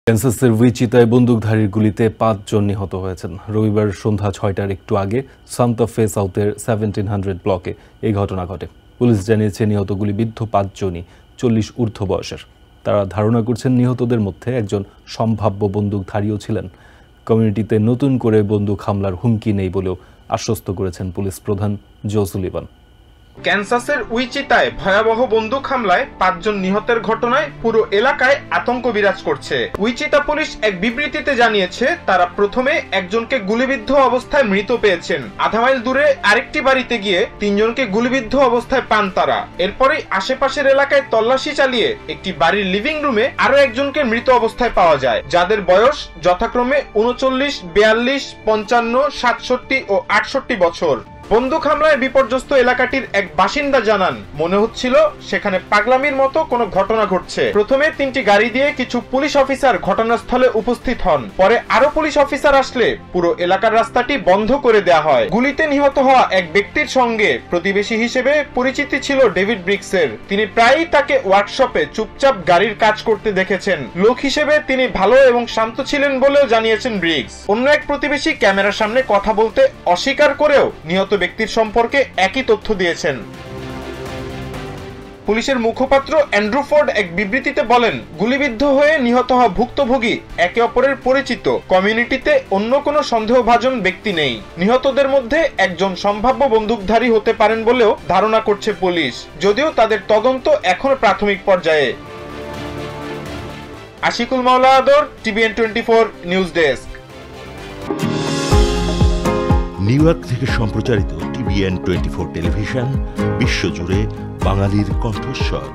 ক্যান্সাসের উইচিতায় বন্দুকধারীর গুলিতে ৫ জন নিহত হয়েছেন। রবিবার সন্ধ্যা ৬টার একটু আগে সান্তা ফে সাউথের 1700 ব্লকে এই ঘটনা ঘটে। পুলিশ জানিয়েছে নিহত গুলিবিদ্ধ ৫ জনই ৪০ ঊর্ধ্ব বয়সের। তারা ধারণা করছেন নিহতদের মধ্যে একজন সম্ভাব্য বন্দুকধারীও ছিলেন। কমিউনিটিতে নতুন করে বন্দুক হামলার হুমকি নেই বলেও আশ্বস্ত করেছেন পুলিশ প্রধান জো সুলিভান। ক্যান্সাসের উইচিতায় ভয়াবহ বন্দুক হামলায় ৫ জন নিহতের ঘটনায় পুরো এলাকায় আতঙ্ক বিরাজ করছে। উইচিতা পুলিশ এক বিবৃতিতে জানিয়েছে তারা প্রথমে একজনকে গুলিবিদ্ধ অবস্থায় মৃত পেয়েছেন। আধা মাইল দূরে আরেকটি বাড়িতে গিয়ে ৩ জনকে গুলিবিদ্ধ অবস্থায় পান তারা। এরপরেই আশেপাশের এলাকায় তল্লাশি চালিয়ে একটি বাড়ির লিভিং রুমে আরো একজনকে মৃত অবস্থায় পাওয়া যায়, যাদের বয়স যথাক্রমে ৩৯, ৪২, ৫৫, ৬৭ ও ৬৮ বছর। বন্দুক হামলায় বিপর্যস্ত এলাকাটির এক বাসিন্দা জানান, মনে হচ্ছিল সেখানে পাগলামির মতো কোনো ঘটনা ঘটছে। প্রথমে ৩টি গাড়ি দিয়ে কিছু পুলিশ অফিসার ঘটনাস্থলে উপস্থিত হন। পরে আরো পুলিশ অফিসার আসলে পুরো এলাকার রাস্তাটি বন্ধ করে দেওয়া হয়। গুলিতে নিহত হওয়া এক ব্যক্তির সঙ্গে প্রতিবেশী হিসেবে পরিচিতি ছিল ডেভিড ব্রিক্সের। তিনি প্রায়ই তাকে ওয়ার্কশপে চুপচাপ গাড়ির কাজ করতে দেখেছেন। লোক হিসেবে তিনি ভালো এবং শান্ত ছিলেন বলেও জানিয়েছেন ব্রিক্স। অন্য এক প্রতিবেশী ক্যামেরার সামনে কথা বলতে অস্বীকার করেও নিহত ব্যক্তির সম্পর্কে একই তথ্য দিয়েছেন। পুলিশের মুখপাত্র অ্যান্ড্রু ফোর্ড এক বিবৃতিতে বলেন, গুলিবিদ্ধ হয়ে নিহত হওয়া ভুক্তভোগী একে অপরের পরিচিত। কমিউনিটিতে অন্য কোনো সন্দেহভাজন ব্যক্তি নেই। নিহতদের মধ্যে একজন সম্ভাব্য বন্দুকধারী হতে পারেন বলেও ধারণা করছে পুলিশ, যদিও তাদের তদন্ত এখনো প্রাথমিক পর্যায়ে। আশিকুল মাওলা আদর, TVN 24 news desk. New York থেকে সম্প্রচারিত TVN 24 টেলিভিশন বিশ্বজুড়ে বাঙালির কণ্ঠস্বর।